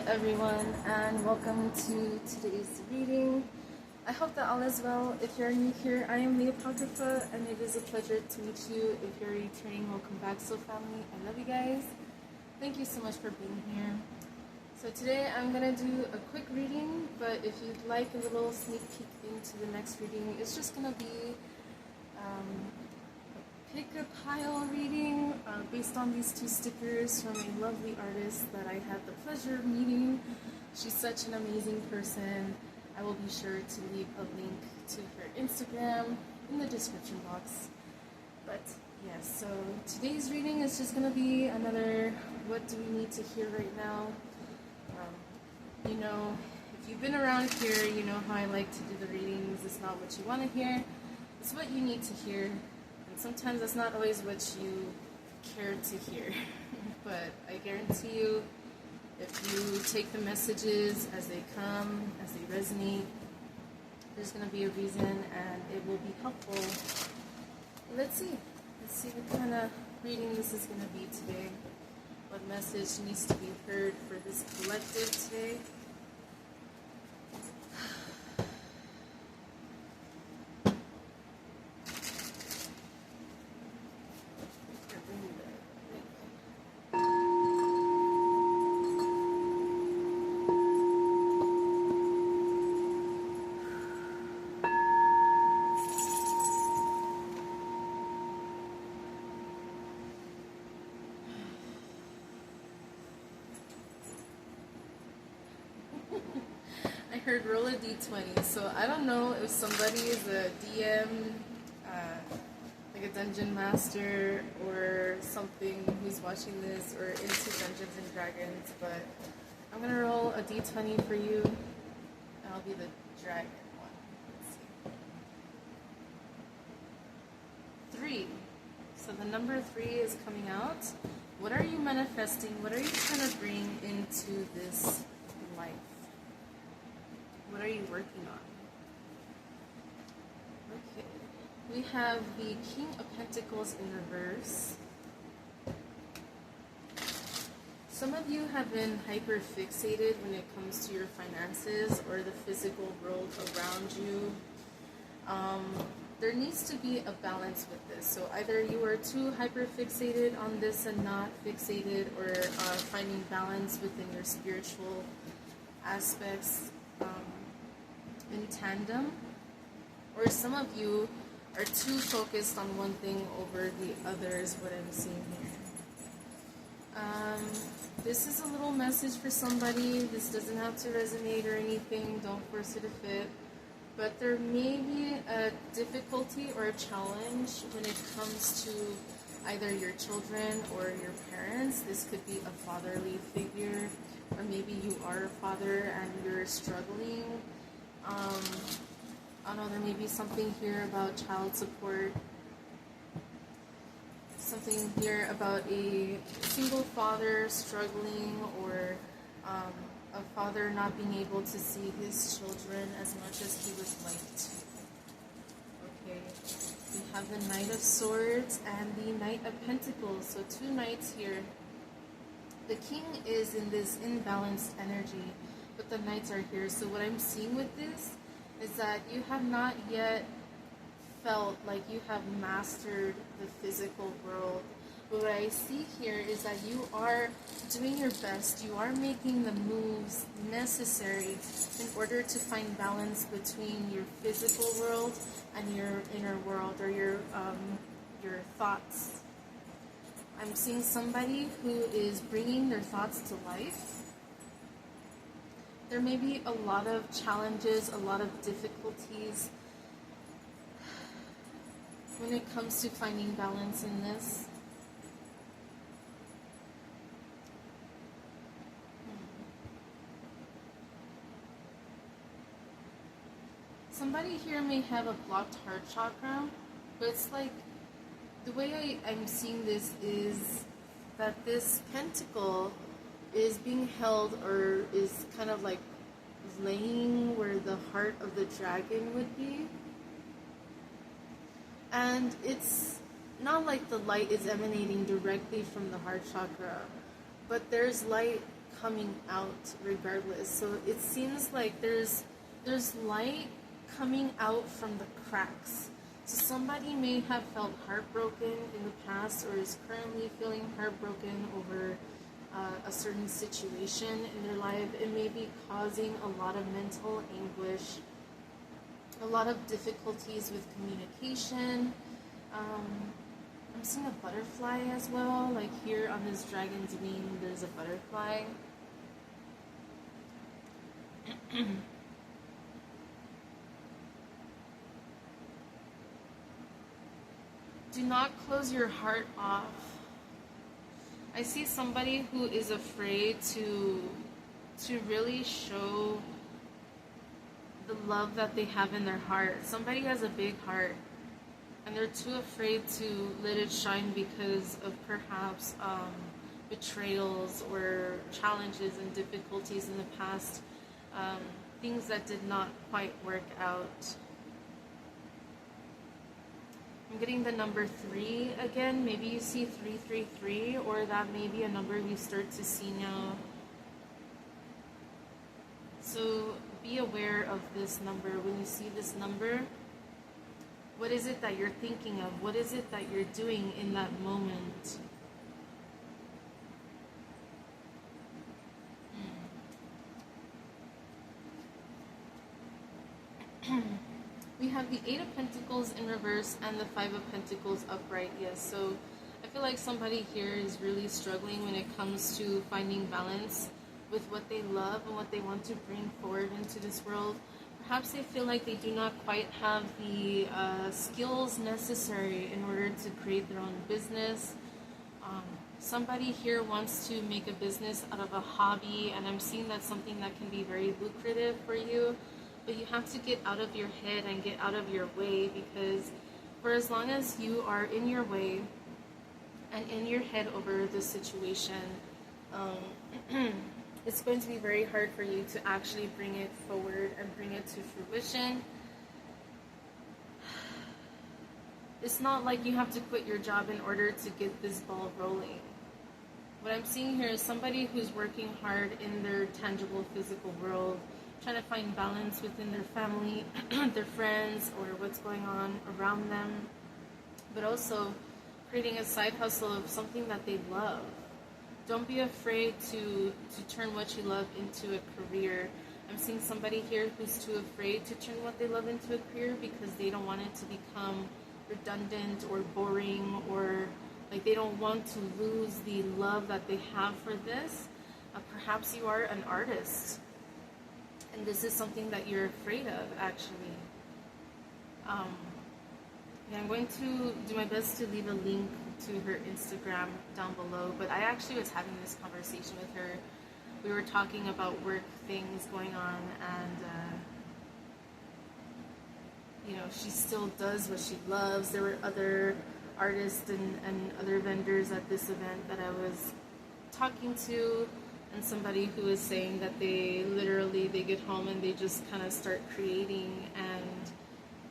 everyone, and welcome to today's reading. I hope that all is well. If you're new here, I am LeeApocrypha, and it is a pleasure to meet you. If you're returning, welcome back, Soul Family. I love you guys. Thank you so much for being here. So today I'm going to do a quick reading, but if you'd like a little sneak peek into the next reading, it's just going to be pick a pile reading based on these two stickers from a lovely artist that I had the pleasure of meeting. She's such an amazing person. I will be sure to leave a link to her Instagram in the description box. But yes, so today's reading is just going to be another what do we need to hear right now. If you've been around here, you know how I like to do the readings. It's not what you want to hear, it's what you need to hear. Sometimes that's not always what you care to hear, but I guarantee you, if you take the messages as they come, as they resonate, there's going to be a reason and it will be helpful. Let's see what kind of reading this is going to be today. What message needs to be heard for this collective today? I heard roll a d20, so I don't know if somebody is a DM, like a dungeon master or something who's watching this or into Dungeons and Dragons, but I'm gonna roll a d20 for you, and I'll be the dragon one. Let's see. 3. So the number 3 is coming out. What are you manifesting? What are you trying to bring into this life? What are you working on? Okay. We have the King of Pentacles in reverse. Some of you have been hyper fixated when it comes to your finances or the physical world around you. There needs to be a balance with this. So either you are too hyper fixated on this and not fixated, or finding balance within your spiritual aspects in tandem, or some of you are too focused on one thing over the other is what I'm seeing here. This is a little message for somebody. This doesn't have to resonate or anything. Don't force it to fit. But there may be a difficulty or a challenge when it comes to either your children or your parents. This could be a fatherly figure, or maybe you are a father and you're struggling. I don't know, there may be something here about child support, something here about a single father struggling, or a father not being able to see his children as much as he would like to. Okay, we have the Knight of Swords and the Knight of Pentacles, so 2 knights here. The king is in this imbalanced energy, but the knights are here. So what I'm seeing with this is that you have not yet felt like you have mastered the physical world. But what I see here is that you are doing your best. You are making the moves necessary in order to find balance between your physical world and your inner world, or your thoughts. I'm seeing somebody who is bringing their thoughts to life. There may be a lot of challenges, a lot of difficulties when it comes to finding balance in this. Somebody here may have a blocked heart chakra, but it's like, the way I'm seeing this is that this pentacle is being held, or is kind of like laying where the heart of the dragon would be. And it's not like the light is emanating directly from the heart chakra, but there's light coming out regardless. So it seems like there's light coming out from the cracks. So somebody may have felt heartbroken in the past, or is currently feeling heartbroken over a certain situation in their life. It may be causing a lot of mental anguish, a lot of difficulties with communication. I'm seeing a butterfly as well, like here on this dragon's wing there's a butterfly. Do not close your heart off. I see somebody who is afraid to really show the love that they have in their heart. Somebody has a big heart and they're too afraid to let it shine because of perhaps betrayals or challenges and difficulties in the past, things that did not quite work out. I'm getting the number 3 again. Maybe you see 333, or that may be a number you start to see now. So be aware of this number. When you see this number, what is it that you're thinking of? What is it that you're doing in that moment? We have the 8 of Pentacles in reverse and the 5 of Pentacles upright. Yes, so I feel like somebody here is really struggling when it comes to finding balance with what they love and what they want to bring forward into this world. Perhaps they feel like they do not quite have the skills necessary in order to create their own business. Somebody here wants to make a business out of a hobby, and I'm seeing that's something that can be very lucrative for you. But you have to get out of your head and get out of your way, because for as long as you are in your way and in your head over the situation, it's going to be very hard for you to actually bring it forward and bring it to fruition. It's not like you have to quit your job in order to get this ball rolling. What I'm seeing here is somebody who's working hard in their tangible physical world, trying to find balance within their family, their friends, or what's going on around them, but also creating a side hustle of something that they love. Don't be afraid to turn what you love into a career. I'm seeing somebody here who's too afraid to turn what they love into a career because they don't want it to become redundant or boring, or like they don't want to lose the love that they have for this. Perhaps you are an artist, and this is something that you're afraid of, actually. Yeah, I'm going to do my best to leave a link to her Instagram down below, but I actually was having this conversation with her. We were talking about work things going on, and you know, she still does what she loves. There were other artists and other vendors at this event that I was talking to, and somebody who is saying that they get home and they just kind of start creating, and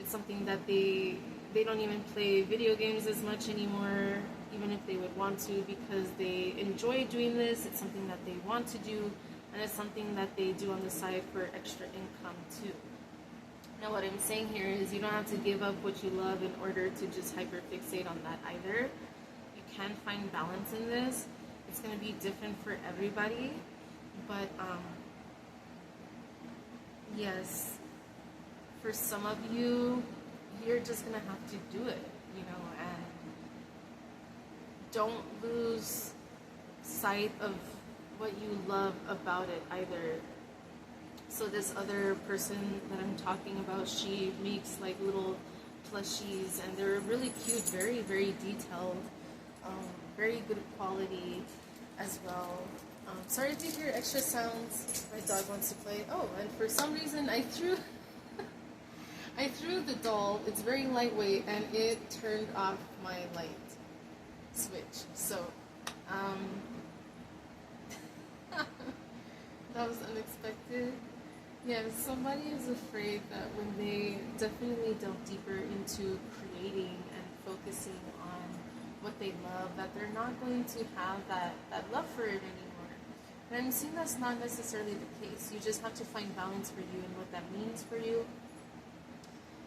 it's something that they don't even play video games as much anymore, even if they would want to, because they enjoy doing this. It's something that they want to do, and it's something that they do on the side for extra income too. Now what I'm saying here is you don't have to give up what you love in order to just hyperfixate on that either. You can find balance in this. It's going to be different for everybody, but yes, for some of you, you're just going to have to do it, you know, and don't lose sight of what you love about it either. So this other person that I'm talking about, she makes like little plushies, and they're really cute, very, very detailed, very good quality as well. Sorry if you hear extra sounds. My dog wants to play. Oh, and for some reason I threw the doll. It's very lightweight, and it turned off my light switch. So that was unexpected. Yeah, somebody is afraid that when they definitely delve deeper into creating and focusing on what they love, that they're not going to have that love for it anymore. And I'm seeing that's not necessarily the case. You just have to find balance for you and what that means for you.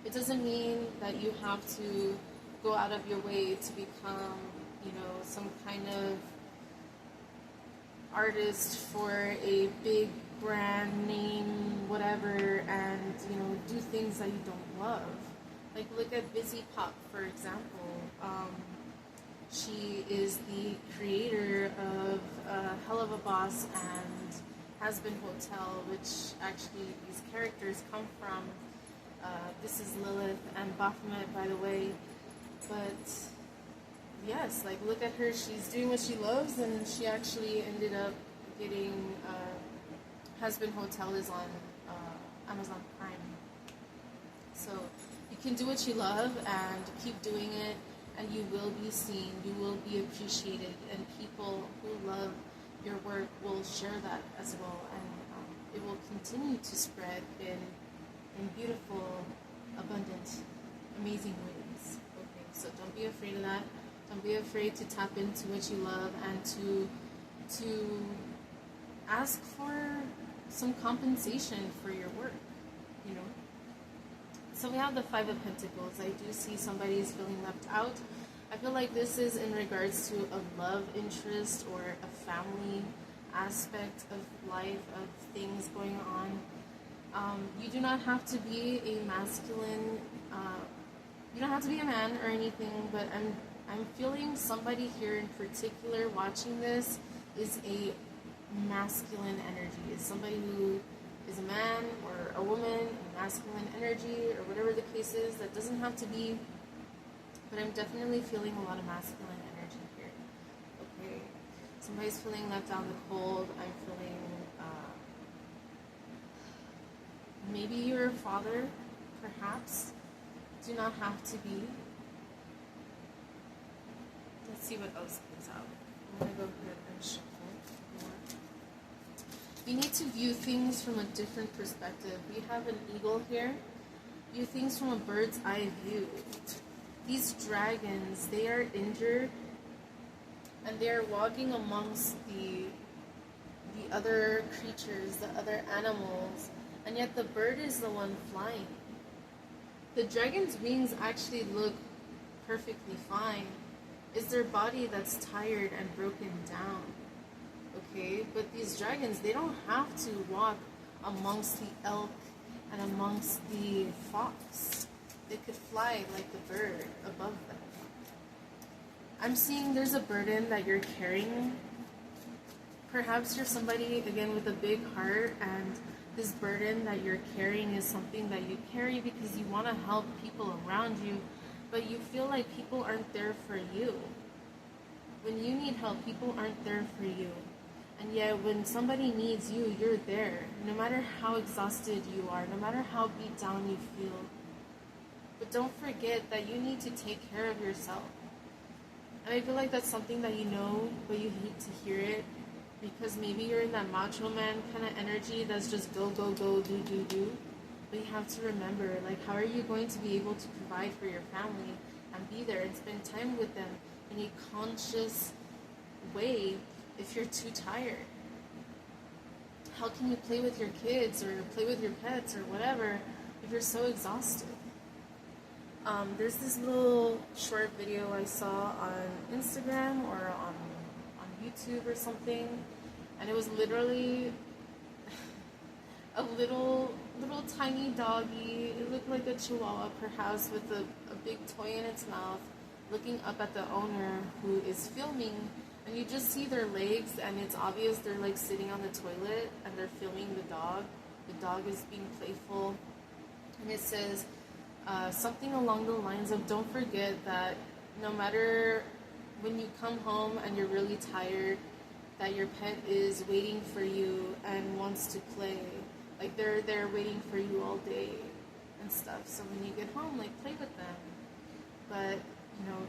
It doesn't mean that you have to go out of your way to become, some kind of artist for a big brand name, whatever, and, do things that you don't love. Like, look at Busy Pop, for example. She is the creator of Hell of a Boss and Has Been Hotel, which actually these characters come from. This is Lilith and Baphomet, by the way. But yes, like, look at her. She's doing what she loves, and she actually ended up getting Has Been Hotel is on Amazon Prime. So you can do what you love and keep doing it, and you will be seen, you will be appreciated, and people who love your work will share that as well, and it will continue to spread in beautiful, abundant, amazing ways. Okay, so don't be afraid of that. Don't be afraid to tap into what you love and to ask for some compensation for your work, So we have the Five of Pentacles. I do see somebody is feeling left out. I feel like this is in regards to a love interest or a family aspect of life, of things going on. You do not have to be a masculine, you don't have to be a man or anything, but I'm feeling somebody here in particular watching this is a masculine energy. Is somebody who is a man or a woman, masculine energy, or whatever the case is. That doesn't have to be, but I'm definitely feeling a lot of masculine energy here. Okay, somebody's feeling left out in the cold. I'm feeling, maybe you're a father, perhaps. Do not have to be. Let's see what else comes out. I'm going to go ahead and shuffle more. You need to view things from a different perspective. We have an eagle here. View things from a bird's eye view. These dragons, they are injured, and they are walking amongst the other creatures, the other animals, and yet the bird is the one flying. The dragon's wings actually look perfectly fine. It's their body that's tired and broken down. Okay, but these dragons, they don't have to walk amongst the elk and amongst the fox. They could fly like the bird above them. I'm seeing there's a burden that you're carrying. Perhaps you're somebody, again, with a big heart, and this burden that you're carrying is something that you carry because you want to help people around you, but you feel like people aren't there for you. When you need help, people aren't there for you. And yet, when somebody needs you, you're there. No matter how exhausted you are, no matter how beat down you feel. But don't forget that you need to take care of yourself. And I feel like that's something that you know, but you hate to hear it. Because maybe you're in that macho man kind of energy that's just go, go, go, do, do, do. But you have to remember, like, how are you going to be able to provide for your family and be there and spend time with them in a conscious way if you're too tired? How can you play with your kids or play with your pets or whatever if you're so exhausted? There's this little short video I saw on Instagram or on YouTube or something, and it was literally a little tiny doggy. It looked like a chihuahua perhaps, with a big toy in its mouth, looking up at the owner who is filming, and you just see their legs, and it's obvious they're like sitting on the toilet and they're filming the dog. The dog is being playful, and it says something along the lines of, don't forget that no matter when you come home and you're really tired, that your pet is waiting for you and wants to play. Like, they're there waiting for you all day and stuff. So when you get home, like, play with them. But,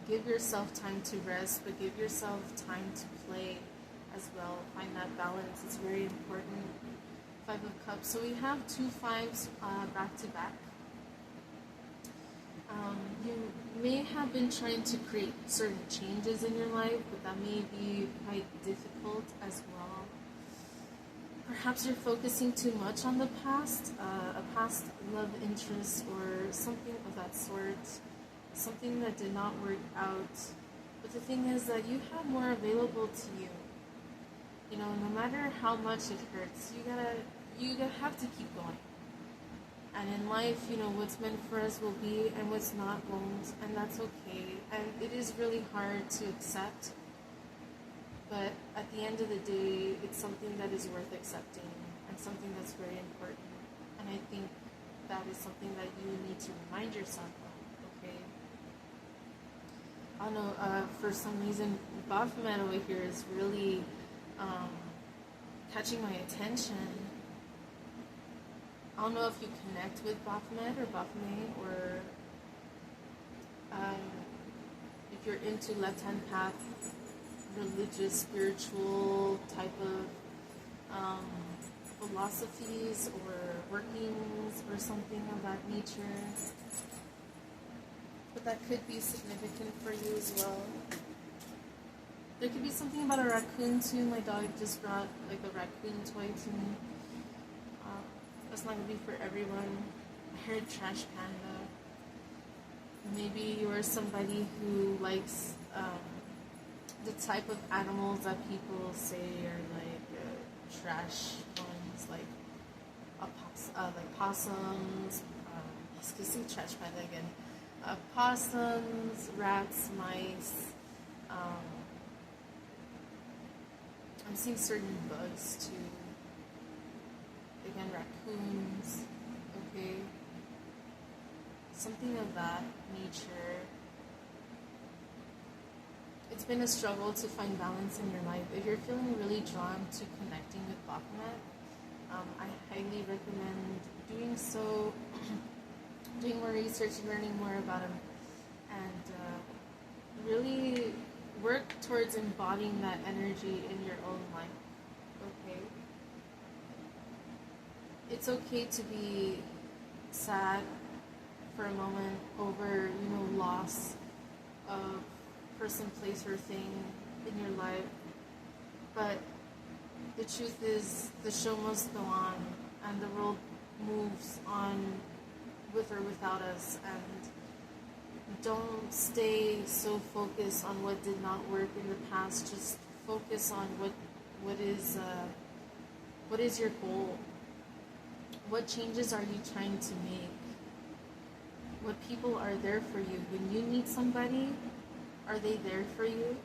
give yourself time to rest, but give yourself time to play as well. Find that balance. It's very important. Five of Cups. So we have 2 5s back to back. You may have been trying to create certain changes in your life, but that may be quite difficult as well. Perhaps you're focusing too much on the past, a past love interest or something of that sort, something that did not work out. But the thing is that you have more available to you. You know, no matter how much it hurts, you have to keep going. And in life, you know, what's meant for us will be and what's not won't, and that's okay. And it is really hard to accept. But at the end of the day, it's something that is worth accepting and something that's very important. And I think that is something that you need to remind yourself of, okay? I don't know, for some reason, Baphomet over here is really catching my attention. I don't know if you connect with Baphomet or Baphomet, or if you're into left-hand path, religious, spiritual type of philosophies or workings or something of that nature. But that could be significant for you as well. There could be something about a raccoon too. My dog just brought like a raccoon toy to me. That's not going to be for everyone. I heard trash panda. Maybe you're somebody who likes the type of animals that people say are like trash ones, like possums. Let's see trash panda again. Possums, rats, mice. I'm seeing certain bugs too. Again, raccoons. Okay. Something of that nature. It's been a struggle to find balance in your life. If you're feeling really drawn to connecting with Baphomet, I highly recommend doing so, doing more research, learning more about him, and really work towards embodying that energy in your own life. Okay? It's okay to be sad for a moment over, you know, loss of person, place, or thing in your life. But the truth is, the show must go on, and the world moves on with or without us. And don't stay so focused on what did not work in the past. Just focus on what is your goal. What changes are you trying to make? What people are there for you? When you need somebody, are they there for you?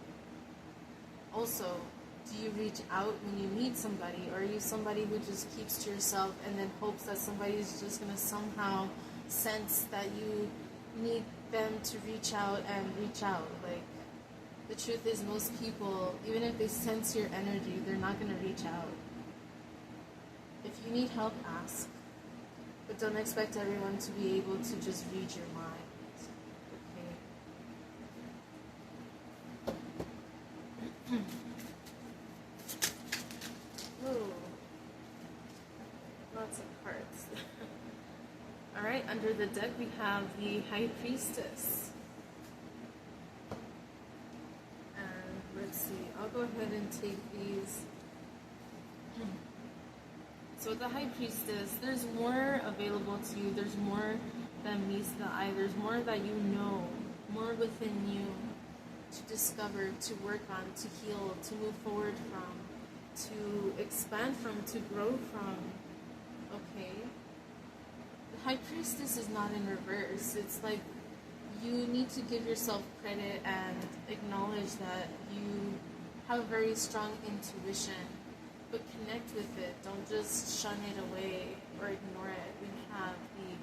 Also, do you reach out when you need somebody? Or are you somebody who just keeps to yourself and then hopes that somebody is just going to somehow sense that you need them to reach out and reach out? Like, the truth is, most people, even if they sense your energy, they're not going to reach out. If you need help, ask. But don't expect everyone to be able to just read your mind. Okay? Ooh. Lots of cards. Alright, under the deck we have the High Priestess. And let's see, I'll go ahead and take these. So the High Priestess, there's more available to you. There's more than meets the eye. There's more that you know, more within you to discover, to work on, to heal, to move forward from, to expand from, to grow from. Okay? The High Priestess is not in reverse. It's like you need to give yourself credit and acknowledge that you have a very strong intuition. But connect with it. Don't just shun it away or ignore it. We have the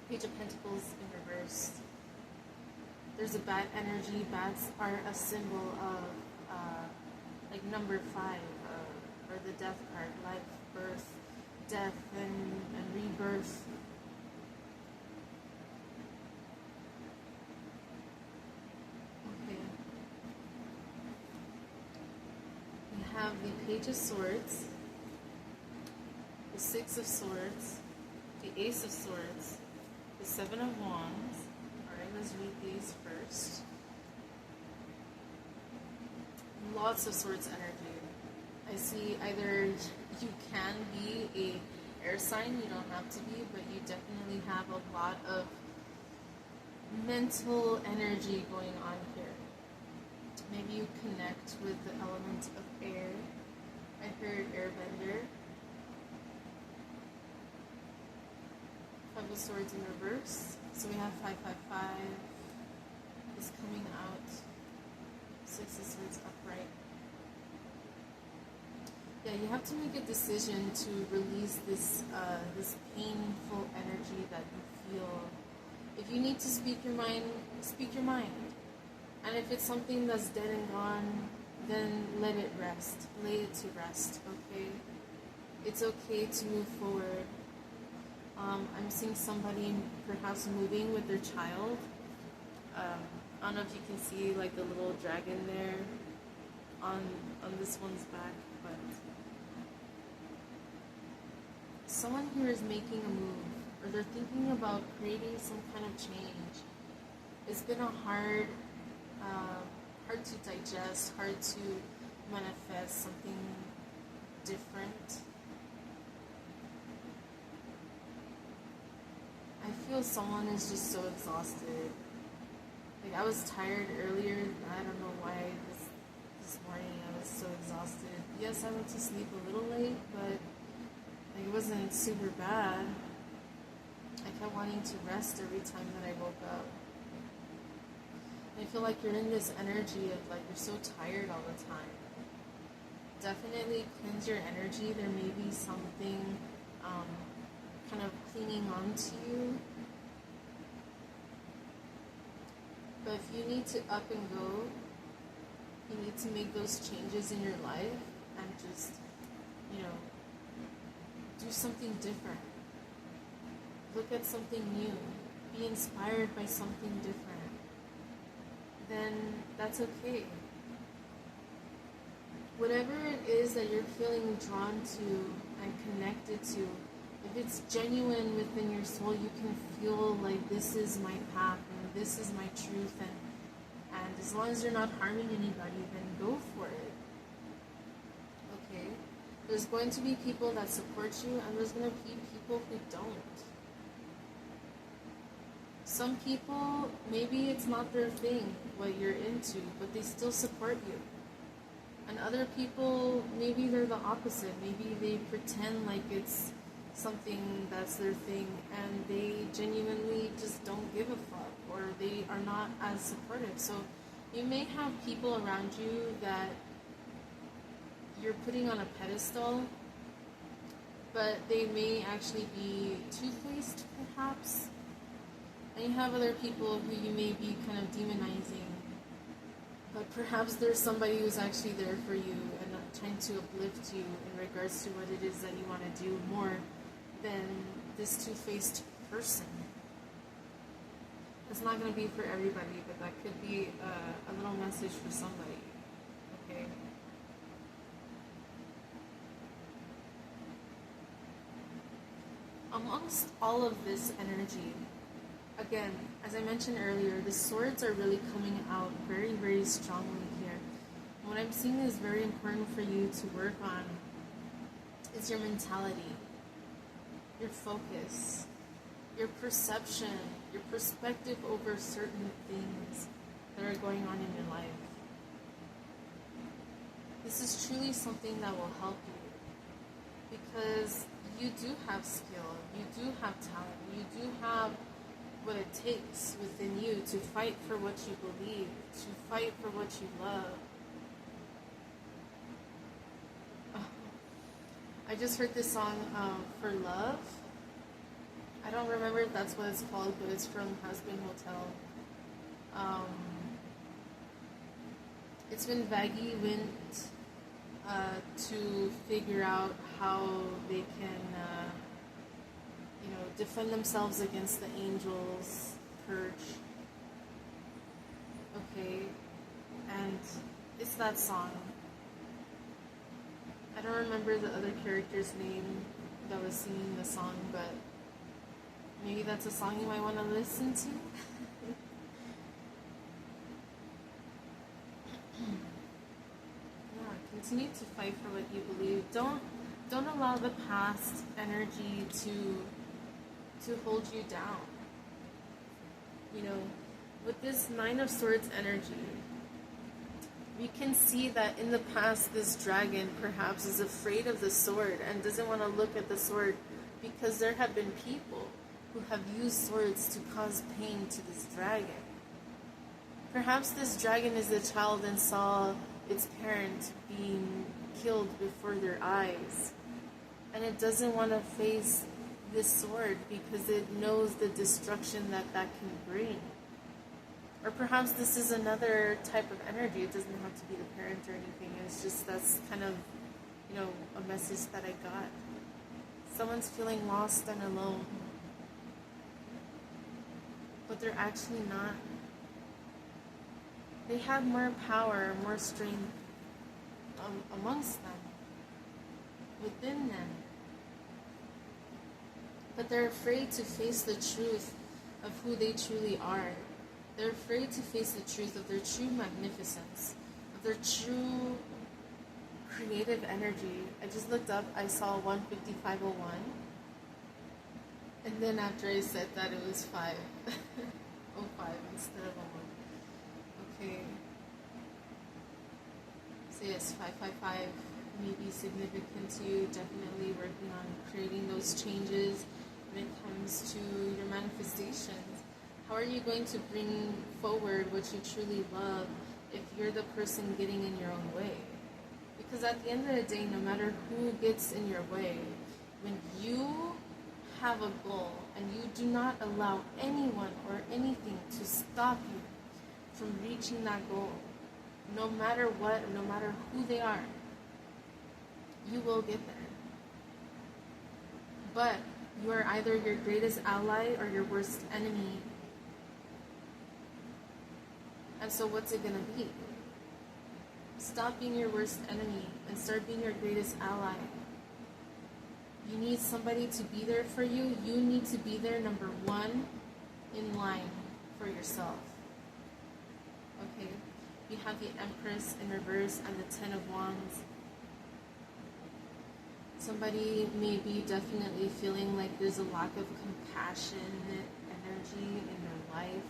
Page of Pentacles in reverse. There's a bad energy. Bats are a symbol of like number 5, or the death card. Life, birth, death, and rebirth. Have the Page of Swords, the 6 of Swords, the Ace of Swords, the 7 of Wands. Alright, let's read these first. Lots of Swords energy. I see either You can be a air sign, you don't have to be, but you definitely have a lot of mental energy going on here. Maybe you connect with the element of air. I heard airbender. Five of Swords in reverse. So we have 555 is coming out. Six of Swords upright. Yeah, you have to make a decision to release this this painful energy that you feel. If you need to speak your mind, speak your mind. And if it's something that's dead and gone, then let it rest. Lay it to rest, okay? It's okay to move forward. I'm seeing somebody perhaps moving with their child. I don't know if you can see like the little dragon there on this one's back, but someone here is making a move, or they're thinking about creating some kind of change. It's been a hard to digest, hard to manifest something different. I feel someone is just so exhausted. Like, I was tired earlier. I don't know why this morning I was so exhausted. Yes, I went to sleep a little late, but like, it wasn't super bad. I kept wanting to rest every time that I woke up. And I feel like you're in this energy of like you're so tired all the time. Definitely cleanse your energy. There may be something kind of clinging on to you. But if you need to up and go, you need to make those changes in your life and just, do something different. Look at something new. Be inspired by something different. Then that's okay. Whatever it is that you're feeling drawn to and connected to, if it's genuine within your soul, you can feel like this is my path and this is my truth, and as long as you're not harming anybody, then go for it. Okay? There's going to be people that support you, and there's going to be people who don't. Some people, maybe it's not their thing, what you're into, but they still support you. And other people, maybe they're the opposite. Maybe they pretend like it's something that's their thing, and they genuinely just don't give a fuck, or they are not as supportive. So you may have people around you that you're putting on a pedestal, but they may actually be two-faced, perhaps. And you have other people who you may be kind of demonizing, but perhaps there's somebody who's actually there for you and not trying to uplift you in regards to what it is that you want to do more than this two-faced person. It's not going to be for everybody, but that could be a little message for somebody. Okay? Amongst all of this energy, again, as I mentioned earlier, the swords are really coming out very, very strongly here. What I'm seeing is very important for you to work on is your mentality, your focus, your perception, your perspective over certain things that are going on in your life. This is truly something that will help you, because you do have skill, you do have talent, you do have what it takes within you to fight for what you believe, to fight for what you love. I just heard this song, For Love. I don't remember if that's what it's called, but it's from Husband Hotel. It's when Vaggie went to figure out how they can defend themselves against the angels' purge. Okay, and it's that song. I don't remember the other character's name that was singing the song, but maybe that's a song you might want to listen to. Yeah, continue to fight for what you believe. Don't Don't allow the past energy to hold you down. You know, with this Nine of Swords energy, we can see that in the past this dragon perhaps is afraid of the sword and doesn't want to look at the sword, because there have been people who have used swords to cause pain to this dragon. Perhaps this dragon is a child and saw its parent being killed before their eyes, and it doesn't want to face this sword because it knows the destruction that that can bring. Or perhaps this is another type of energy. It doesn't have to be the parent or anything. It's just that's kind of, you know, a message that I got. Someone's feeling lost and alone, but they're actually not. They have more power, more strength amongst them, within them. But they're afraid to face the truth of who they truly are. They're afraid to face the truth of their true magnificence, of their true creative energy. I just looked up, I saw 15501. And then after I said that, it was 505 instead of 1. Okay. So yes, 555 may be significant to you. Definitely working on creating those changes when it comes to your manifestations. How are you going to bring forward what you truly love if you're the person getting in your own way? Because at the end of the day, no matter who gets in your way, when you have a goal and you do not allow anyone or anything to stop you from reaching that goal, no matter what, no matter who they are, you will get there. But you are either your greatest ally or your worst enemy. And so what's it going to be? Stop being your worst enemy and start being your greatest ally. You need somebody to be there for you. You need to be there, number one, in line for yourself. Okay? You have the Empress in reverse and the Ten of Wands. Somebody may be definitely feeling like there's a lack of compassionate energy in their life.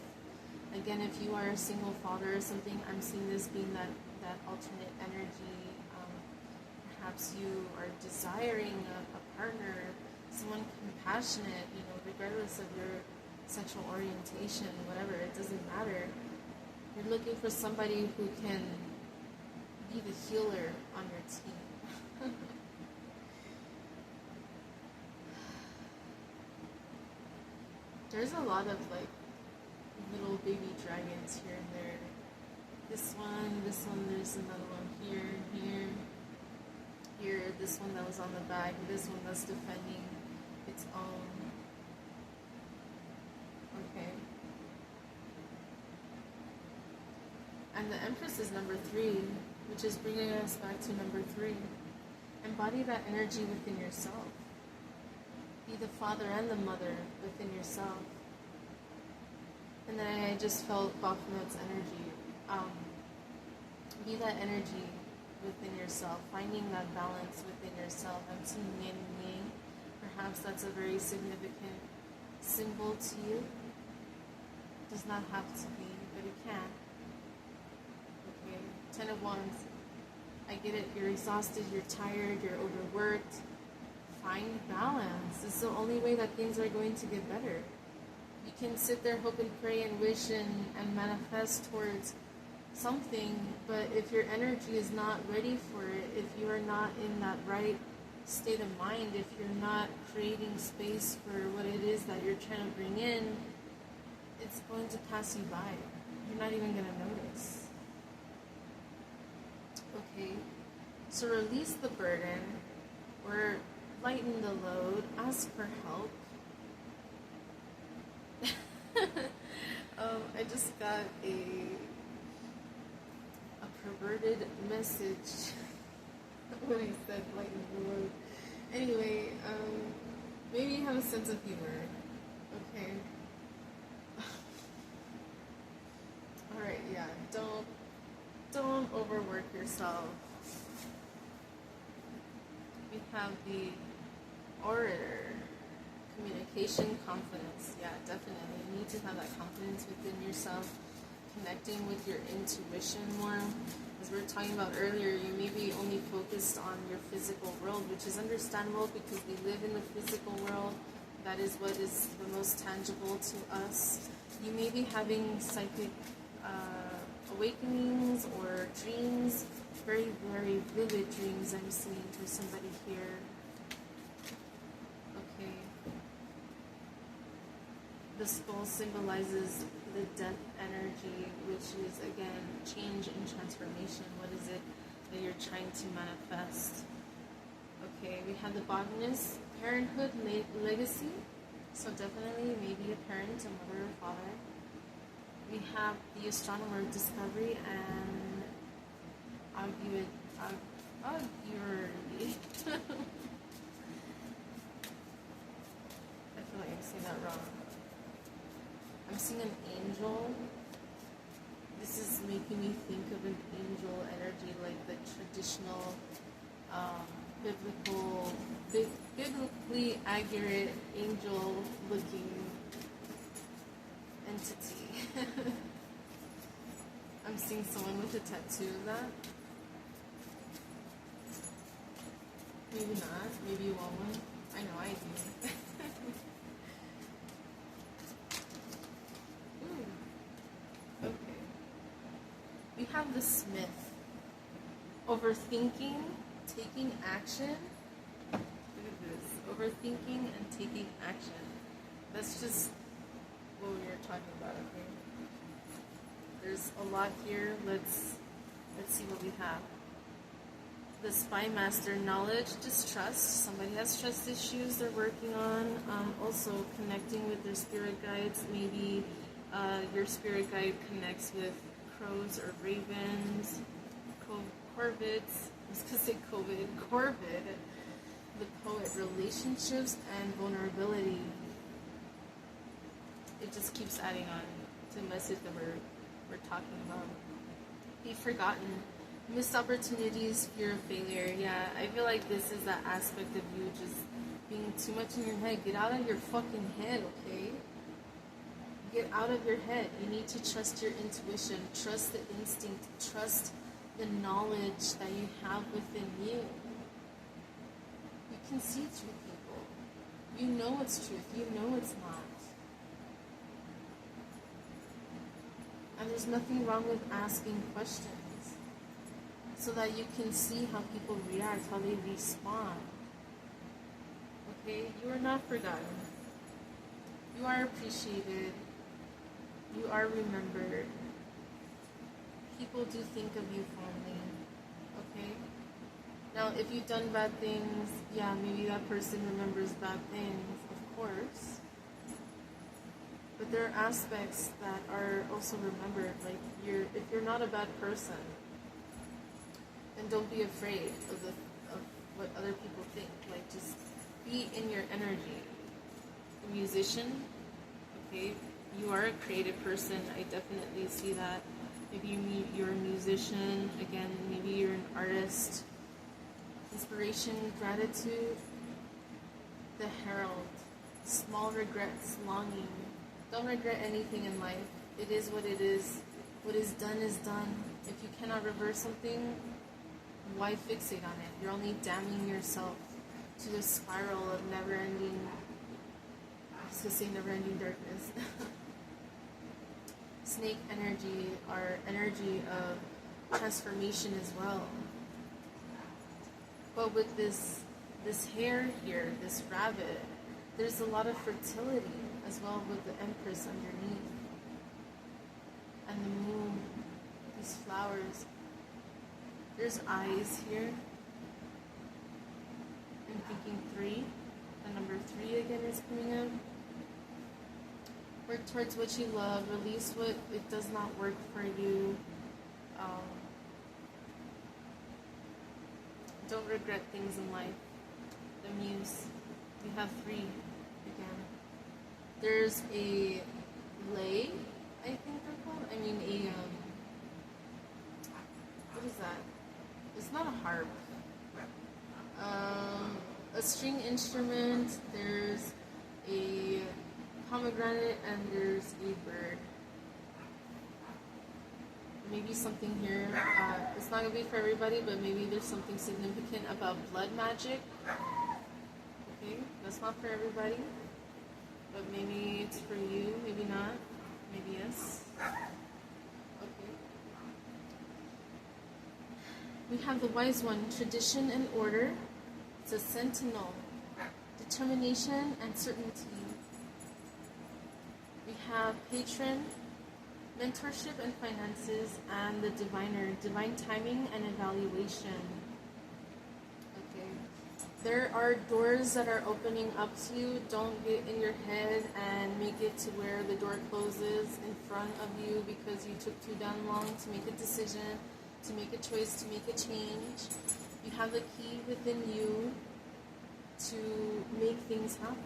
Again, if you are a single father or something, I'm seeing this being that alternate energy. Perhaps you are desiring a partner, someone compassionate, you know, regardless of your sexual orientation, whatever, it doesn't matter. You're looking for somebody who can be the healer on your team. There's a lot of like little baby dragons here and there. This one, there's another one here, this one that was on the back, this one that's defending its own. Okay. And the Empress is number 3, which is bringing us back to number 3. Embody that energy within yourself. Be the father and the mother within yourself. And then I just felt Baphomet's energy. Be that energy within yourself, finding that balance within yourself. I'm seeing yin and yang. Perhaps that's a very significant symbol to you. Does not have to be, but it can. Okay, 10 of Wands. I get it. You're exhausted, you're tired, you're overworked. Find balance. It's the only way that things are going to get better. You can sit there, hope and pray and wish and manifest towards something, but if your energy is not ready for it, if you are not in that right state of mind, if you're not creating space for what it is that you're trying to bring in, it's going to pass you by. You're not even going to notice. Okay, so release the burden or lighten the load, ask for help. I just got a perverted message when I said lighten the load. Anyway, maybe have a sense of humor. Okay. Alright, yeah, don't overwork yourself. We have the orator, communication, confidence. Yeah, definitely. You need to have that confidence within yourself, connecting with your intuition more. As we were talking about earlier, you may be only focused on your physical world, which is understandable because we live in the physical world. That is what is the most tangible to us. You may be having psychic awakenings or dreams, very, very vivid dreams I'm seeing for somebody here. Okay. The skull symbolizes the death energy, which is, again, change and transformation. What is it that you're trying to manifest? Okay, we have the botanist, parenthood, legacy. So definitely maybe a parent, a mother or father. We have the astronomer, discovery, and augury. I feel like I'm saying that wrong. I'm seeing an angel. This is making me think of an angel energy, like the traditional biblically accurate angel-looking entity. I'm seeing someone with a tattoo of that. Maybe not. Maybe you want one. I know I do. Ooh. Okay. We have the Smith. Overthinking, taking action. Look at this. Overthinking and taking action. That's just what we were talking about, okay? There's a lot here. Let's see what we have. The Spy Master, knowledge, distrust. Somebody has trust issues they're working on. Also connecting with their spirit guides. Maybe your spirit guide connects with crows or ravens, corvids. I was gonna say COVID, corvid. The poet, relationships and vulnerability. It just keeps adding on to the message that we're talking about. Be forgotten. Missed opportunities, fear of failure. Yeah, I feel like this is that aspect of you just being too much in your head. Get out of your fucking head, okay? Get out of your head. You need to trust your intuition, trust the instinct, trust the knowledge that you have within you. You can see through people. You know it's truth. You know it's not. And there's nothing wrong with asking questions so that you can see how people react, how they respond. Okay? You are not forgotten. You are appreciated. You are remembered. People do think of you fondly. Okay? Now, if you've done bad things, yeah, maybe that person remembers bad things, of course. But there are aspects that are also remembered. Like, if you're not a bad person, then don't be afraid of what other people think. Like, just be in your energy. A musician, okay, you are a creative person. I definitely see that. Maybe you're a musician, again, maybe you're an artist. Inspiration, gratitude, the herald, small regrets, longing. Don't regret anything in life. It is what it is. What is done is done. If you cannot reverse something, why fixate on it? You're only damning yourself to the spiral of never-ending, I was going to say never-ending darkness. Snake energy, our energy of transformation as well. But with this hair here, this rabbit, there's a lot of fertility as well with the Empress underneath. And the moon, these flowers. There's eyes here. I'm thinking 3. The number 3 again is coming up. Work towards what you love. Release what it does not work for you. Don't regret things in life. The Muse. We have 3 again. There's a lay, I think they're called. I mean what is that? It's not a harp. A string instrument, there's a pomegranate, and there's a bird. Maybe something here, it's not going to be for everybody, but maybe there's something significant about blood magic. Okay, that's not for everybody, but maybe it's for you, maybe not, maybe yes. Okay. We have the wise one, tradition and order. It's a sentinel, determination and certainty. We have patron, mentorship and finances, and the diviner, divine timing and evaluation. Okay. There are doors that are opening up to you. Don't get in your head and make it to where the door closes in front of you because you took too damn long to make a decision, to make a choice, to make a change. You have the key within you to make things happen.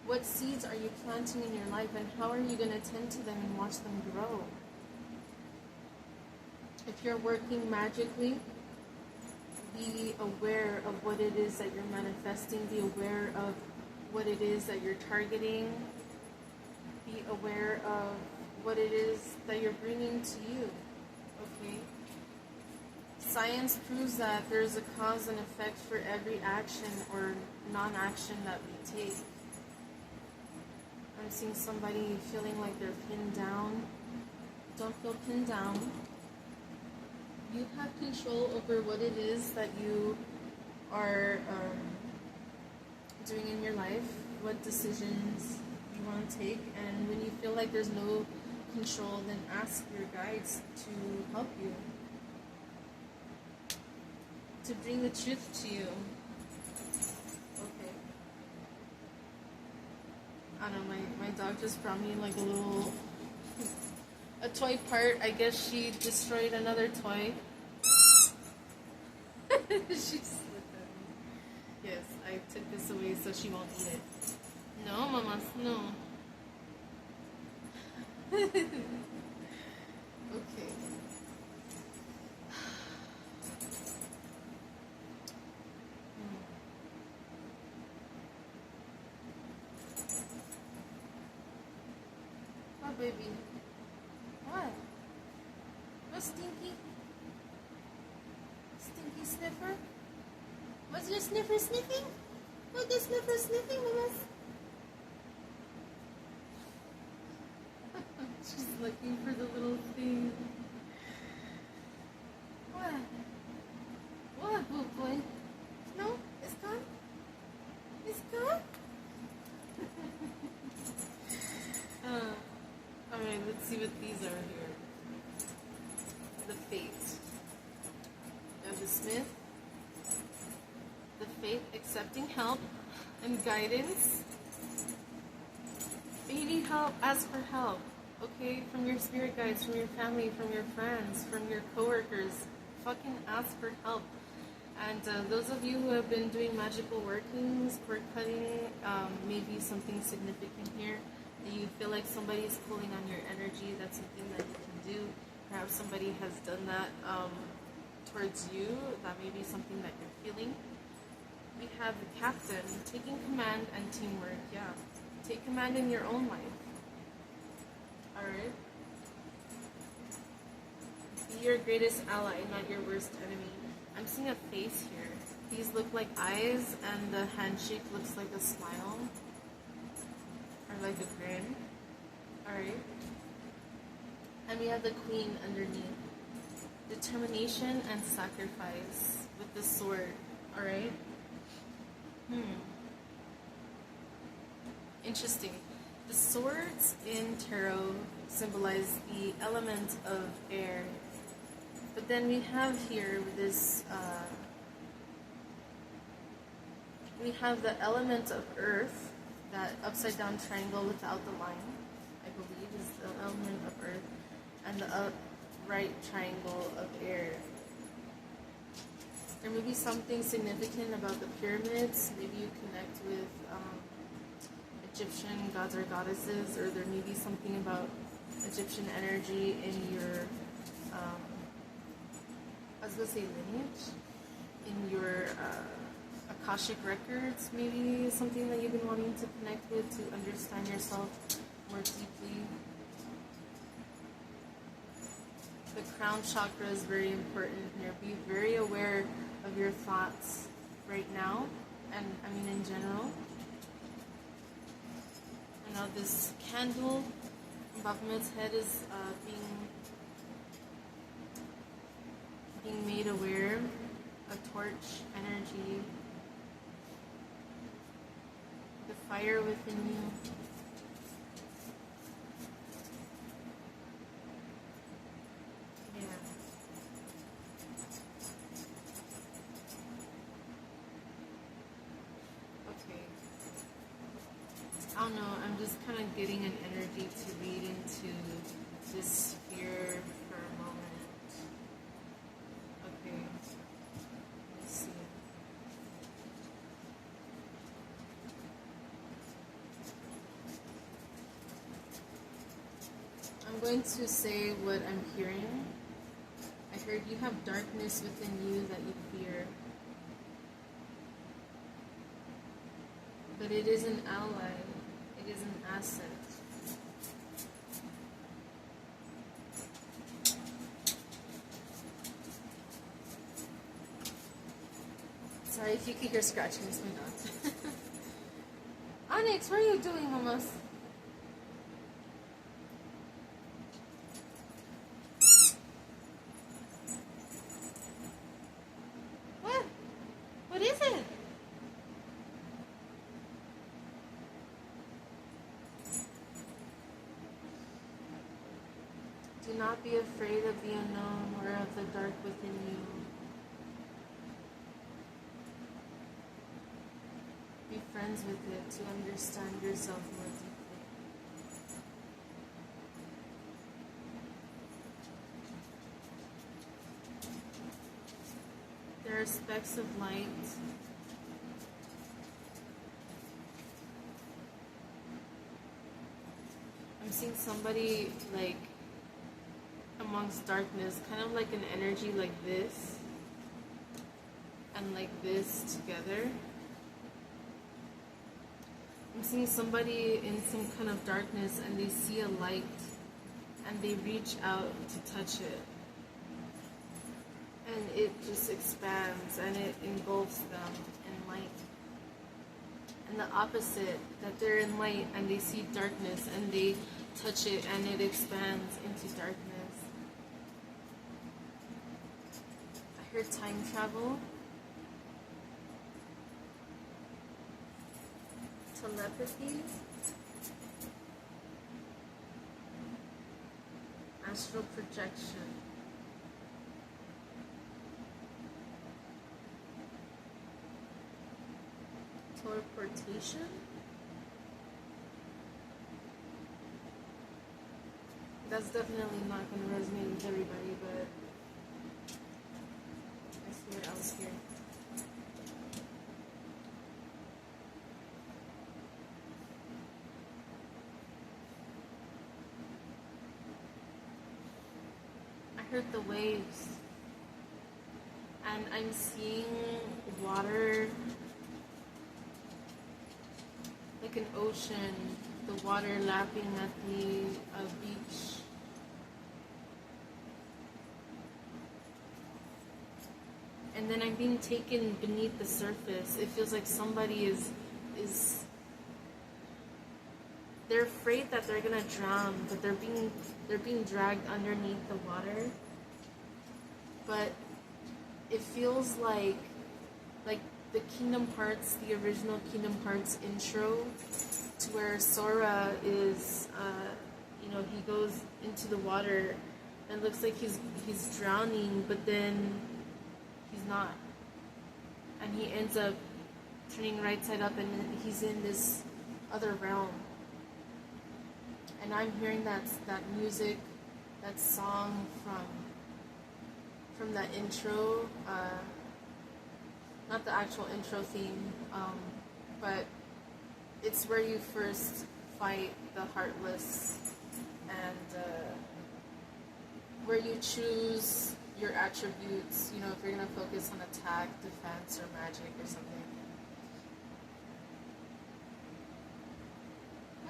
What seeds are you planting in your life, and how are you going to tend to them and watch them grow? If you're working magically, be aware of what it is that you're manifesting. Be aware of what it is that you're targeting. Be aware of what it is that you're bringing to you. Okay? Science proves that there's a cause and effect for every action or non-action that we take. I'm seeing somebody feeling like they're pinned down. Don't feel pinned down. You have control over what it is that you are doing in your life, what decisions you want to take, and when you feel like there's no control, then ask your guides to help you, to bring the truth to you. Okay. I don't know, my dog just brought me like a toy part. I guess she destroyed another toy. She's yes, I took this away so she won't eat it. No, mamas, no. Okay. What, baby? What? What, Stinky? Stinky sniffer? Was your sniffer sniffing? Was the sniffer sniffing, mamas? She's looking for the little thing. What? What, boo boy? No? It's gone? It's gone? Alright, let's see what these are here. The Fate. The Smith. The Faith, accepting help and guidance. If you need help, ask for help. Okay? From your spirit guides, from your family, from your friends, from your coworkers. Fucking ask for help. And those of you who have been doing magical workings, cord cutting, maybe something significant here, that you feel like somebody's pulling on your energy, that's something that you can do. Perhaps somebody has done that towards you, that may be something that you're feeling. We have the Captain, taking command and teamwork, yeah. Take command in your own life. Alright? Be your greatest ally, not your worst enemy. I'm seeing a face here. These look like eyes, and the handshake looks like a smile. Or like a grin. Alright? And we have the Queen underneath. Determination and sacrifice with the sword. Alright? Interesting. The swords in tarot symbolize the element of air. But then we have here this, we have the element of earth, that upside down triangle without the line, I believe is the element of earth, and the upright triangle of air. There may be something significant about the pyramids. Maybe you connect with Egyptian gods or goddesses, or there may be something about Egyptian energy in your, I was going to say lineage, in your Akashic records, maybe something that you've been wanting to connect with to understand yourself more deeply. The crown chakra is very important here. Be very aware of your thoughts right now, and I mean in general. And now this candle above Baphomet's head is being made aware of torch energy, the fire within you. I don't know, I'm just kind of getting an energy to read into this sphere for a moment. Okay, let's see. I'm going to say what I'm hearing. I heard you have darkness within you that you fear. But it is an ally. It is an asset. Sorry if you can hear scratching, it's my dog. Onyx, what are you doing, mamas? What? What is it? Do not be afraid of the unknown or of the dark within you. Be friends with it to understand yourself more deeply. There are specks of light. I'm seeing somebody like amongst darkness, kind of like an energy like this and like this together. I'm seeing somebody in some kind of darkness and they see a light and they reach out to touch it, and it just expands and it engulfs them in light. And the opposite, that they're in light and they see darkness and they touch it and it expands into darkness. I heard time travel, telepathy, astral projection, teleportation, that's definitely not going to resonate with everybody, but I see what else here. I heard the waves, and I'm seeing water like an ocean, the water lapping at the beach. And then I'm being taken beneath the surface. It feels like somebody is they're afraid that they're gonna drown, but they're being dragged underneath the water. But it feels like the Kingdom Hearts, the original Kingdom Hearts intro, to where Sora is, he goes into the water and it looks like he's drowning, but then he's not, and he ends up turning right side up, and he's in this other realm. And I'm hearing that music, that song from that intro, not the actual intro theme, but it's where you first fight the Heartless, and where you choose your attributes, if you're going to focus on attack, defense, or magic or something.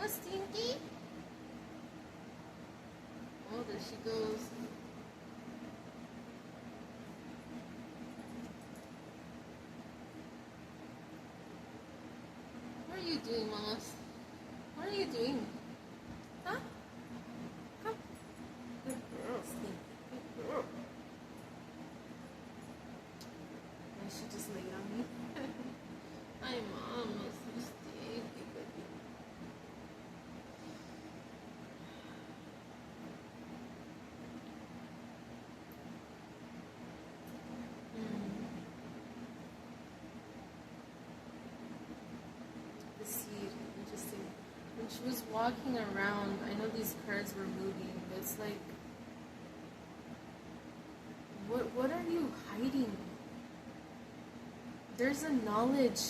Oh, Stinky. Oh, there she goes. What are you doing, Moss? What are you doing? Huh? Come. Good girl, Stinky. Good girl. And she just laid on me. Hi, Mom. So Stinky, baby. The seed, interesting. When she was walking around, I know these cards were moving, but it's like, what are you hiding? There's a knowledge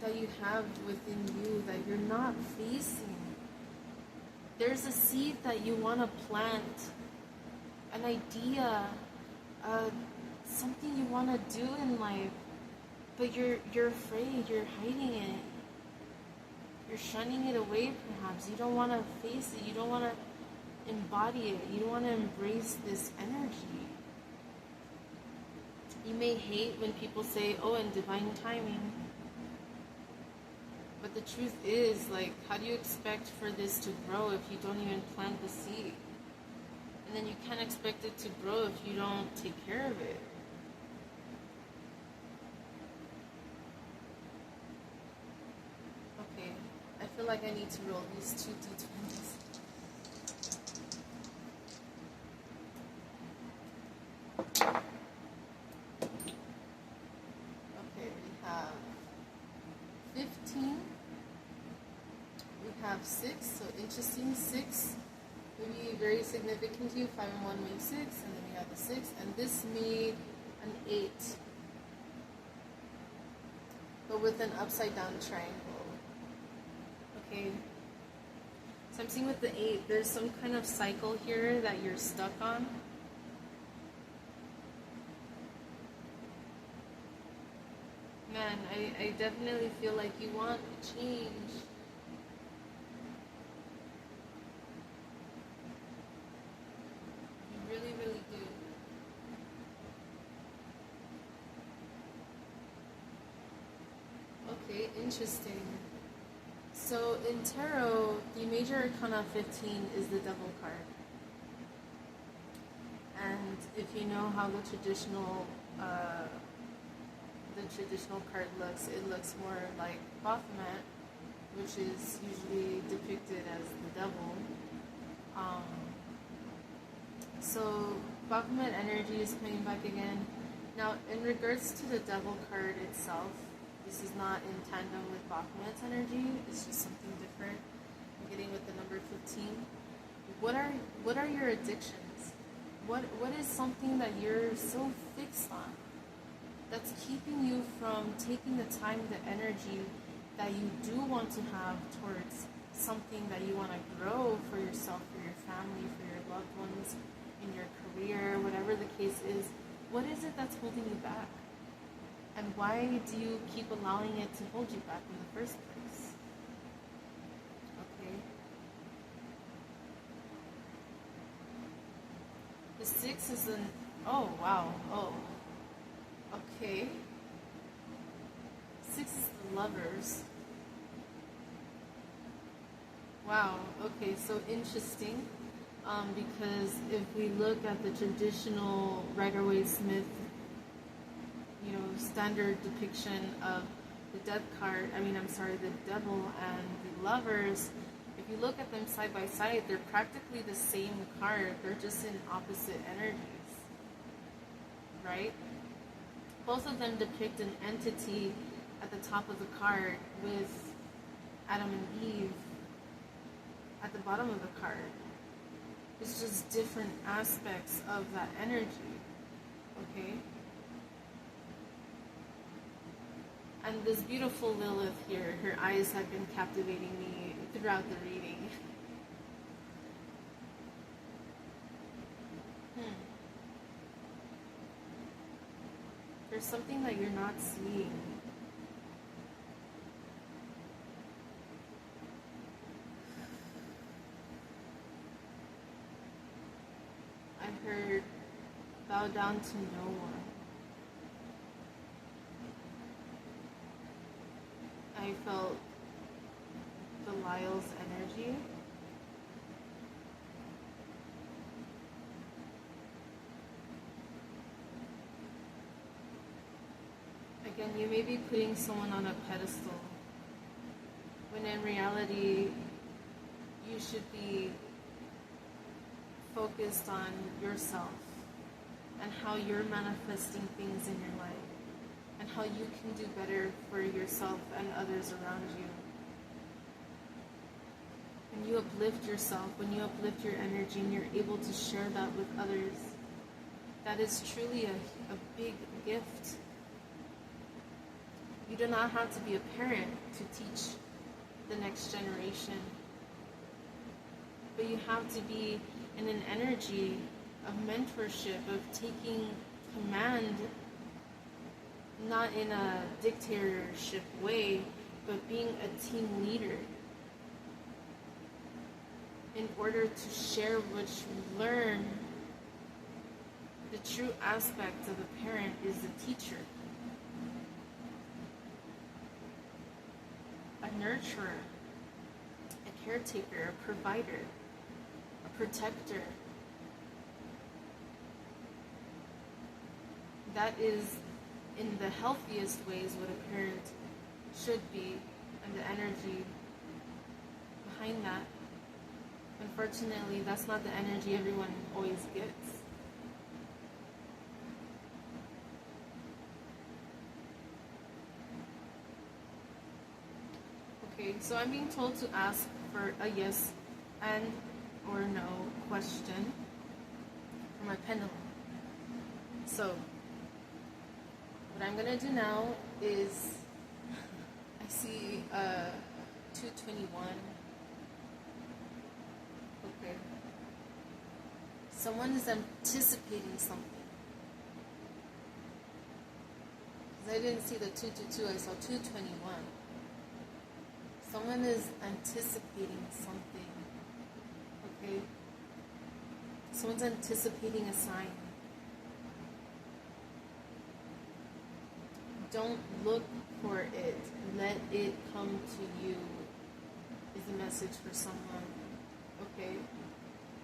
that you have within you that you're not facing. There's a seed that you want to plant, an idea, something you want to do in life, but you're afraid, you're hiding it. You're shunning it away perhaps. You don't want to face it. You don't want to embody it. You don't want to embrace this energy. You may hate when people say, oh, in divine timing. But the truth is, like, how do you expect for this to grow if you don't even plant the seed? And then you can't expect it to grow if you don't take care of it. Okay, I feel like I need to roll these 2 D20s. Okay, we have 15. We have 6, so interesting. 6 would be very significant to you. 5 and 1 make 6, and then we have the 6, and this made an 8, but with an upside down triangle. Okay, so I'm seeing with the 8, there's some kind of cycle here that you're stuck on. Man, I definitely feel like you want change. You really, really do. Okay, interesting. So in tarot, the major arcana 15 is the devil card. And if you know how the traditional card looks, it looks more like Baphomet, which is usually depicted as the devil. So Baphomet energy is coming back again. Now, in regards to the devil card itself, this is not in tandem with Baphomet's energy. It's just something different. I'm getting with the number 15. What are your addictions? What is something that you're so fixed on that's keeping you from taking the time, the energy that you do want to have towards something that you want to grow for yourself, for your family, for your loved ones, in your career, whatever the case is? What is it that's holding you back? And why do you keep allowing it to hold you back in the first place? Okay. The 6 is an... Oh, wow. Oh. Okay. 6 is the Lovers. Wow. Okay, so interesting. Because if we look at the traditional Rider-Waite-Smith, standard depiction of the the devil and the Lovers, if you look at them side by side, they're practically the same card. They're just in opposite energies, right? Both of them depict an entity at the top of the card with Adam and Eve at the bottom of the card. It's just different aspects of that energy, okay? And this beautiful Lilith here, her eyes have been captivating me throughout the reading. There's something that you're not seeing. bow down to no one. I felt Belial's energy. Again, you may be putting someone on a pedestal, when in reality, you should be focused on yourself and how you're manifesting things in your life and how you can do better for yourself and others around you. When you uplift yourself, when you uplift your energy and you're able to share that with others, that is truly a big gift. You do not have to be a parent to teach the next generation, but you have to be in an energy of mentorship, of taking command, not in a dictatorship way, but being a team leader, in order to share what you learn. The true aspect of a parent is the teacher, a nurturer, a caretaker, a provider, a protector. That is, in the healthiest ways, what a parent should be, and the energy behind that. Unfortunately, that's not the energy everyone always gets. Okay, so I'm being told to ask for a yes and or no question for my pendulum. So, what I'm gonna do now is, I see 221. Okay. Someone is anticipating something. Because I didn't see the 222, I saw 221. Someone is anticipating something. Okay? Someone's anticipating a sign. Don't look for it. Let it come to you, is the message for someone. Okay?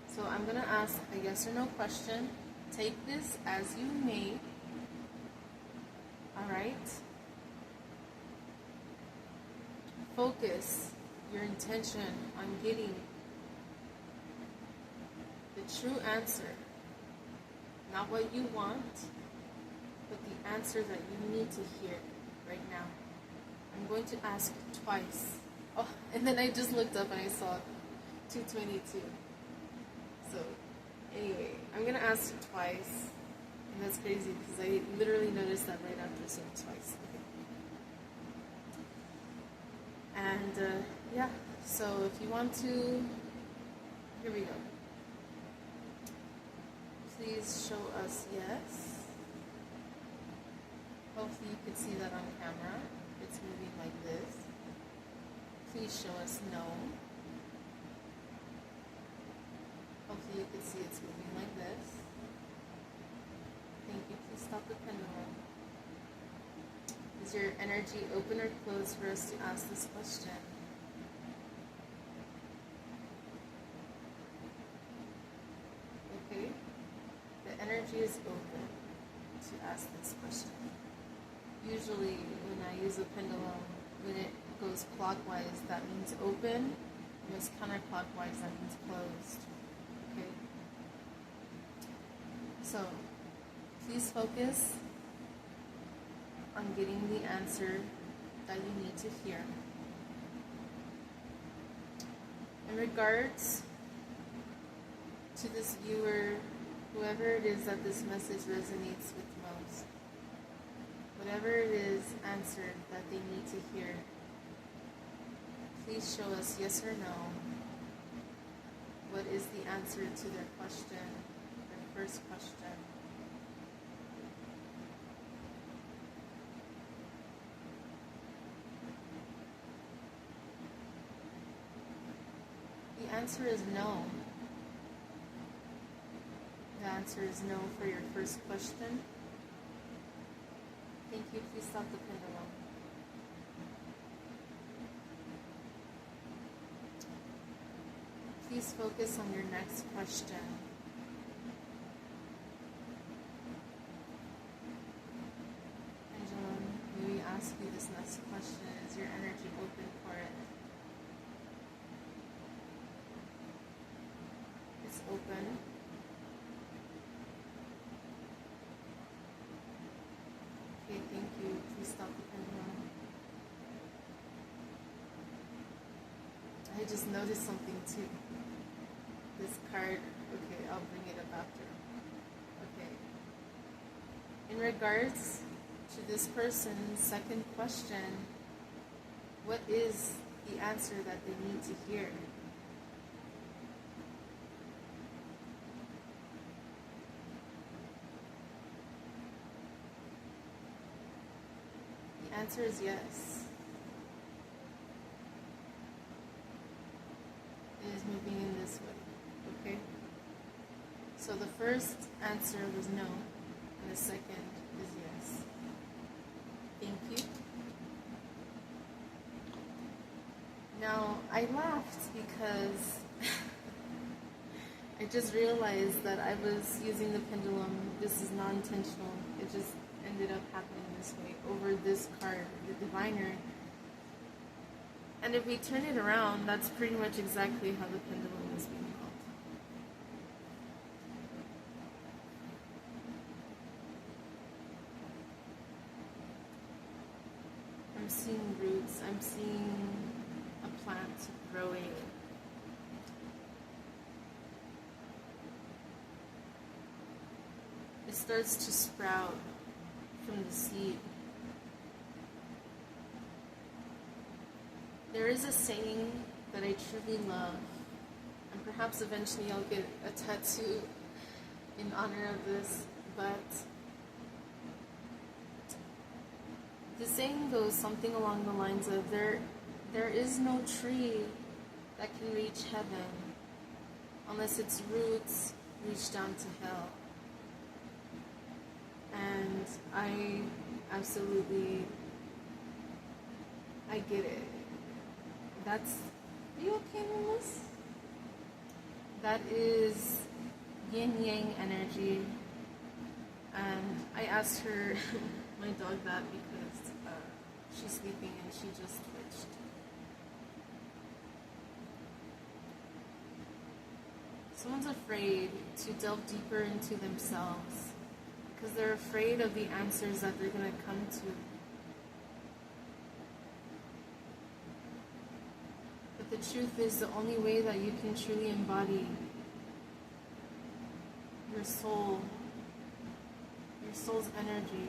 So I'm going to ask a yes or no question. Take this as you may. Alright? Focus your intention on getting the true answer. Not what you want, but the answer that you need to hear right now. I'm going to ask twice. Oh, and then I just looked up and I saw 222. So, anyway, I'm going to ask twice. And that's crazy because I literally noticed that right after saying twice. Okay. And, yeah, so if you want to, here we go. Please show us yes. Hopefully you can see that on camera. It's moving like this. Please show us no. Hopefully you can see it's moving like this. Thank you. Please stop the pendulum. Is your energy open or closed for us to ask this question? Okay. The energy is open to ask this question. Usually when I use a pendulum, when it goes clockwise, that means open. When it's counterclockwise, that means closed. Okay? So, please focus on getting the answer that you need to hear. In regards to this viewer, whoever it is that this message resonates with most, whatever it is answered that they need to hear, please show us yes or no. What is the answer to their question, their first question? The answer is no. The answer is no for your first question. Thank you. Please stop the pendulum. Please focus on your next question. Pendulum, may we ask you this next question? Is your energy open for it? It's open. Okay, thank you. Please stop the pendulum. I just noticed something too. This card, okay, I'll bring it up after. Okay. In regards to this person's second question, what is the answer that they need to hear? The answer is yes. It is moving in this way. Okay? So the first answer was no, and the second is yes. Thank you. Now, I laughed because I just realized that I was using the pendulum. This is not intentional. It just ended up happening this way over this card, the diviner. And if we turn it around, that's pretty much exactly how the pendulum is being held. I'm seeing roots. I'm seeing a plant growing. It starts to sprout from the seed. There is a saying that I truly love, and perhaps eventually I'll get a tattoo in honor of this, but the saying goes something along the lines of there is no tree that can reach heaven unless its roots reach down to hell. And I absolutely, I get it. That's, are you okay with this? That is yin-yang energy. And I asked her, my dog, that because she's sleeping and she just twitched. Someone's afraid to delve deeper into themselves because they're afraid of the answers that they're going to come to. The truth is, the only way that you can truly embody your soul's energy,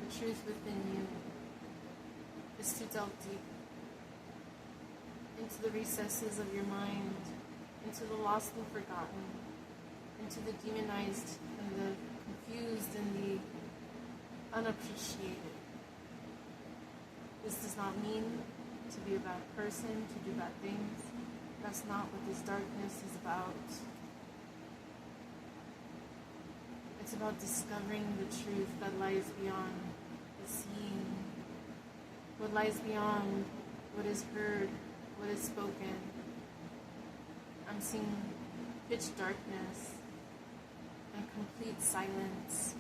the truth within you, is to delve deep into the recesses of your mind, into the lost and forgotten, into the demonized and the confused and the unappreciated. This does not mean to be a bad person, to do bad things. That's not what this darkness is about. It's about discovering the truth that lies beyond the seeing, what lies beyond what is heard, what is spoken. I'm seeing pitch darkness and complete silence.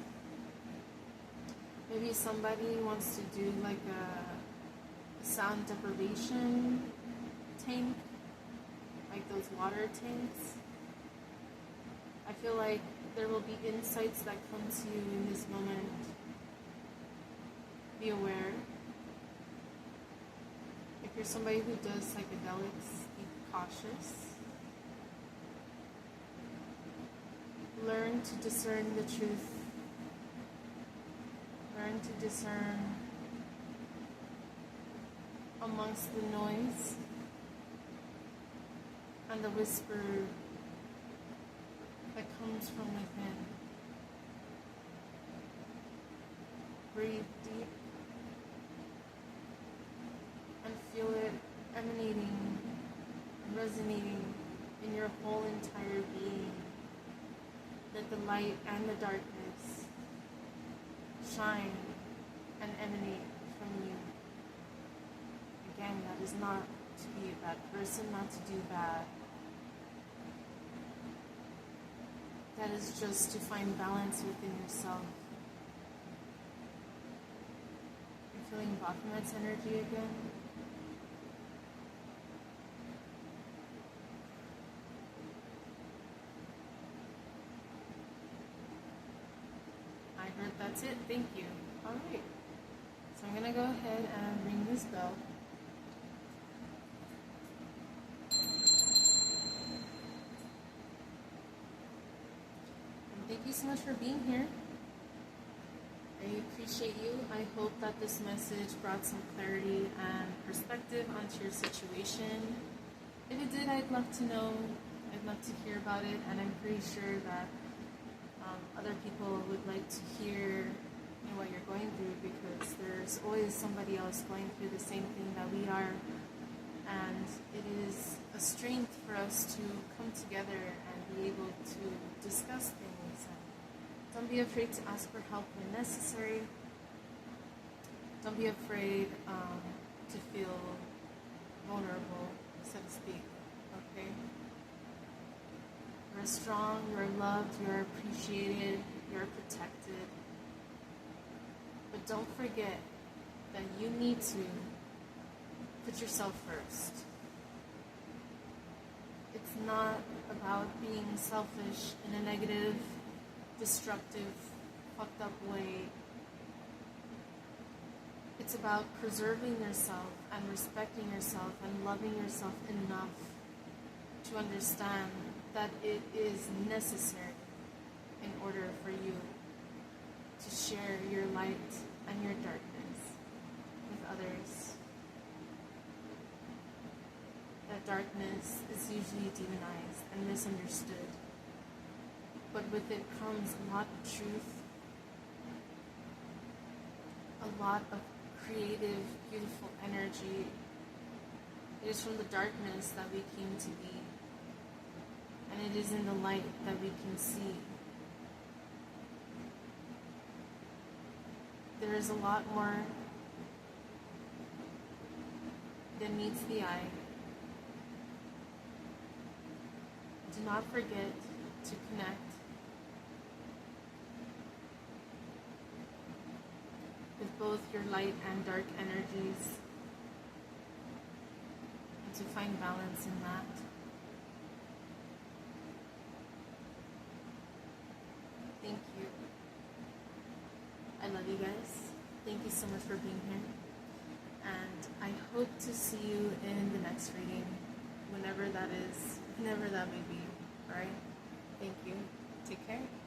Maybe somebody wants to do like a sound deprivation tank, like those water tanks. I feel like there will be insights that come to you in this moment. Be aware. If you're somebody who does psychedelics, be cautious. Learn to discern the truth. Learn to discern amongst the noise and the whisper that comes from within. Breathe deep and feel it emanating and resonating in your whole entire being. Let the light and the darkness shine and emanate from you. Again, that is not to be a bad person, not to do bad. That is just to find balance within yourself. You're feeling Baphomet's energy again. I heard that's it. Thank you. All right. So I'm going to go ahead and ring this bell. And thank you so much for being here. I appreciate you. I hope that this message brought some clarity and perspective onto your situation. If it did, I'd love to know. I'd love to hear about it, and I'm pretty sure that other people would like to hear what you're going through, because there's always somebody else going through the same thing that we are, and it is a strength for us to come together and be able to discuss things. And don't be afraid to ask for help when necessary. Don't be afraid to feel vulnerable, so to speak. Okay? You're strong, you're loved, you're appreciated, you're protected. But don't forget that you need to put yourself first. It's not about being selfish in a negative, destructive, fucked up way. It's about preserving yourself and respecting yourself and loving yourself enough to understand that it is necessary in order for you to share your light and your darkness with others. That darkness is usually demonized and misunderstood, but with it comes a lot of truth, a lot of creative, beautiful energy. It is from the darkness that we came to be, and it is in the light that we can see. There is a lot more than meets the eye. Do not forget to connect with both your light and dark energies, and to find balance in that. Thank you. I love you guys. Thank you so much for being here. And I hope to see you in the next reading, whenever that is, whenever that may be. Alright? Thank you. Take care.